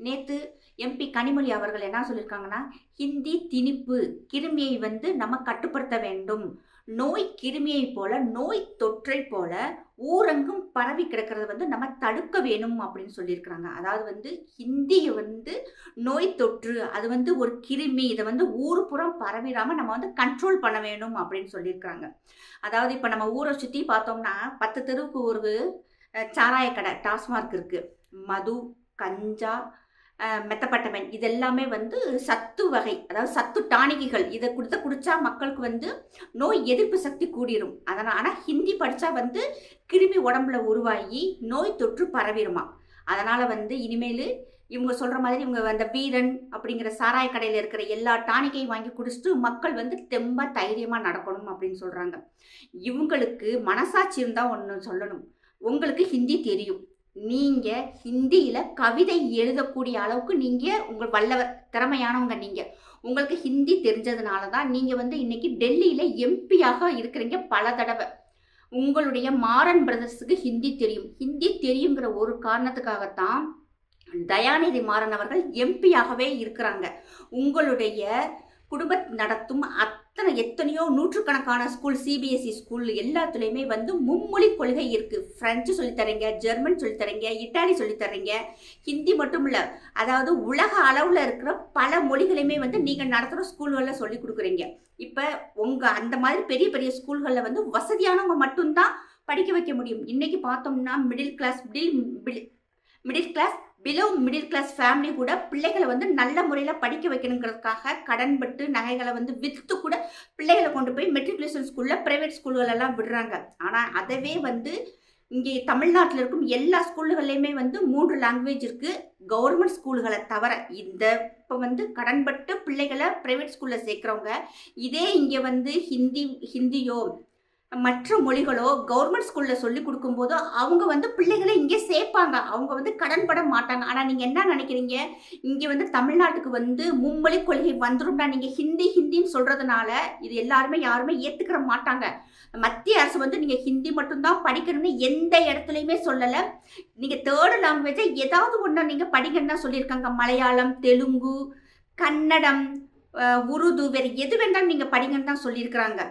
நேத்து எம்பி கனிமொழி அவர்கள் என்ன சொல்லியிருக்காங்கன்னா, ஹிந்தி திணிப்பு கிருமியை நம்ம கட்டுப்படுத்த வேண்டும். நோய் கிருமியைப் போல, நோய் தொற்றைப் போல ஊரெங்கும் பரவி கிடக்கிறத நம்ம தடுக்க வேணும் அப்படின்னு சொல்லியிருக்கிறாங்க. அதாவது ஹிந்திய நோய் தொற்று, அது ஒரு கிருமி. இத ஊரு புறம் பரவிடாம நம்ம கண்ட்ரோல் பண்ண வேணும் அப்படின்னு சொல்லியிருக்கிறாங்க. அதாவது இப்ப நம்ம ஊர சுத்தி பார்த்தோம்னா, 10 தெருவுக்கு ஒரு சாராய கடை, டாஸ்மார்க் இருக்கு. மது, கஞ்சா, மெத்தப்பட்டமைன் இதெல்லாமே சத்து வகை, அதாவது சத்து டானிக்குகள். இதை குடிச்சா மக்களுக்கு நோய் எதிர்ப்பு சக்தி கூடிரும். அதனால் ஆனால் ஹிந்தி படித்தா கிருமி உடம்புல உருவாகி நோய் தொற்று பரவிடுமா. அதனால் இனிமேல் இவங்க சொல்கிற மாதிரி இவங்க அந்த வீரன் அப்படிங்கிற சாராய கடையில் இருக்கிற எல்லா டானிக்கையும் வாங்கி குடிச்சிட்டு மக்கள் தெம்ப தைரியமாக நடக்கணும் அப்படின்னு சொல்கிறாங்க. இவங்களுக்கு மனசாட்சி இருந்தால் ஒன்று சொல்லணும். உங்களுக்கு ஹிந்தி தெரியும், நீங்க ஹிந்தியில கவிதை எழுதக்கூடிய அளவுக்கு நீங்க உங்கள் வல்லவர், திறமையானவங்க. நீங்க உங்களுக்கு ஹிந்தி தெரிஞ்சதுனால தான் நீங்க இன்னைக்கு டெல்லியில எம்பியாக இருக்கிறீங்க பல தடவை. உங்களுடைய மாறன் பிரதர்ஸுக்கு ஹிந்தி தெரியும். ஹிந்தி தெரியுங்கிற ஒரு காரணத்துக்காகத்தான் தயாநிதி மாறன் அவர்கள் எம்பியாகவே இருக்கிறாங்க. உங்களுடைய குடும்ப நடத்தும் எத்தனையோ நூற்றுக்கணக்கான ஸ்கூல், சிபிஎஸ்இ ஸ்கூல் எல்லாத்துலேயுமே மும்மொழி கொள்கை இருக்குது. ஃப்ரெஞ்சு சொல்லித்தரீங்க, ஜெர்மன் சொல்லித்தரீங்க, இட்டாலி சொல்லித்தரீங்க. ஹிந்தி மட்டும் இல்லை, அதாவது உலக அளவில் இருக்கிற பல மொழிகளையுமே நீங்கள் நடத்துகிற ஸ்கூல்களில் சொல்லி கொடுக்குறீங்க. இப்போ அந்த மாதிரி பெரிய பெரிய ஸ்கூல்களில் வசதியானவங்க மட்டும்தான் படிக்க வைக்க முடியும். இன்றைக்கி பார்த்தோம்னா middle class below middle class family கூட பிள்ளைகளை நல்ல முறையில் படிக்க வைக்கணுங்கிறதுக்காக கடன்பட்டு நகைகளை விற்று கூட பிள்ளைகளை கொண்டு போய் மெட்ரிகுலேஷன் ஸ்கூலில், ப்ரைவேட் ஸ்கூல்களெல்லாம் விடுறாங்க. ஆனால் அதவே இங்கே தமிழ்நாட்டில் இருக்கும் எல்லா ஸ்கூல்கள்லையுமே 3 லாங்குவேஜ் இருக்குது, கவர்மெண்ட் ஸ்கூல்களை தவிர. இப்போ கடன்பட்டு பிள்ளைகளை ப்ரைவேட் ஸ்கூலில் சேர்க்குறவங்க இதே இங்கே ஹிந்தியோ மற்ற மொழிகளோ கவர்மெண்ட் ஸ்கூலில் சொல்லி கொடுக்கும்போது அவங்க பிள்ளைகளை இங்கே சேர்ப்பாங்க. அவங்க கடன்பட மாட்டாங்க. ஆனால் நீங்கள் என்ன நினைக்கிறீங்க, இங்கே தமிழ்நாட்டுக்கு மும்மொழி கொள்கை வந்துடும்னா நீங்கள் ஹிந்தின்னு சொல்கிறதுனால இது யாருமே ஏற்றுக்கிற மாட்டாங்க. மத்திய அரசு நீங்கள் ஹிந்தி மட்டும்தான் படிக்கணும்னு எந்த இடத்துலையுமே சொல்லலை. நீங்கள் 3rd லாங்குவேஜை ஏதாவது ஒன்று நீங்கள் படிக்கணும்னு தான் சொல்லியிருக்காங்க. மலையாளம், தெலுங்கு, கன்னடம், உருது, வேறு எது வேண்டாலும் நீங்கள் படிங்கன்னு தான் சொல்லியிருக்கிறாங்க.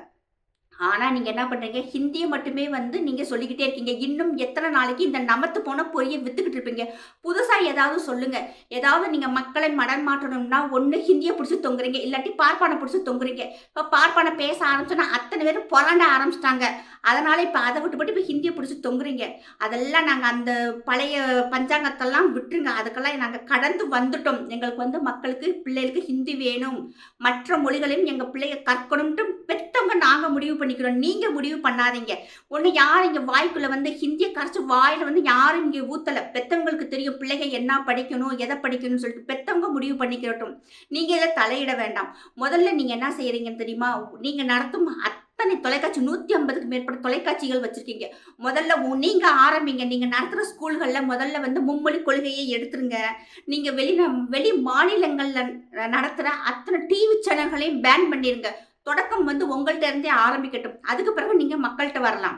ஆனால் நீங்கள் என்ன பண்ணுறீங்க, ஹிந்தியை மட்டுமே நீங்கள் சொல்லிக்கிட்டே இருக்கீங்க. இன்னும் எத்தனை நாளைக்கு இந்த நமத்து போன பொறியை விற்றுக்கிட்டு இருப்பீங்க? புதுசாக ஏதாவது சொல்லுங்கள். ஏதாவது நீங்கள் மக்களை மடம் மாற்றணும்னா ஒன்று ஹிந்தியை பிடிச்சி தொங்குறீங்க, இல்லாட்டி பார்ப்பானை பிடிச்சி தொங்குறீங்க. இப்போ பார்ப்பானை பேச ஆரம்பிச்சோன்னா அத்தனை பேரும் புரண்ட ஆரம்பிச்சிட்டாங்க. அதனால் இப்போ அதை விட்டுப்பட்டு இப்போ ஹிந்தியை பிடிச்சி தொங்குறீங்க. அதெல்லாம் நாங்கள் அந்த பழைய பஞ்சாங்கத்தெல்லாம் விட்டுருங்க. அதுக்கெல்லாம் நாங்கள் கடந்து வந்துட்டோம். எங்களுக்கு மக்களுக்கு, பிள்ளைகளுக்கு ஹிந்தி வேணும், மற்ற மொழிகளையும் எங்கள் பிள்ளைங்க கற்கணும்ட்டு பெற்றவங்க நாங்கள் முடிவு பண்ணிக்கிறோம். நீங்க முடிவு பண்ணாதீங்க. ஒண்ணு யாரும் இங்க வாய்க்குள்ள ஹிந்தியை கரைச்சு வாயில யாரும் இங்க ஊத்தல. பெத்தவங்களுக்கு தெரியும் பிள்ளைங்க என்ன படிக்கணும், எதை படிக்கணும்னு சொல்லிட்டு பெத்தவங்க முடிவு பண்ணிக்கிறட்டும். நீங்க இதை தலையிட வேண்டாம். முதல்ல நீங்க என்ன செய்யறீங்கன்னு தெரியுமா, நீங்க நடத்தும் அத்தனை தொலைக்காட்சி 150க்கு மேற்பட்ட தொலைக்காட்சிகள் வச்சிருக்கீங்க. முதல்ல நீங்க ஆரம்பிங்க. நீங்க நடத்துற ஸ்கூல்கள்ல முதல்ல மும்மொழி கொள்கையை எடுத்துருங்க. நீங்க வெளி மாநிலங்கள்ல நடத்துற அத்தனை டிவி சேனல்களையும் பேன் பண்ணிருங்க. தொடக்கம் உங்கள்கிட்ட இருந்தே ஆரம்பிக்கட்டும். அதுக்கு பிறகு நீங்க மக்கள்கிட்ட வரலாம்.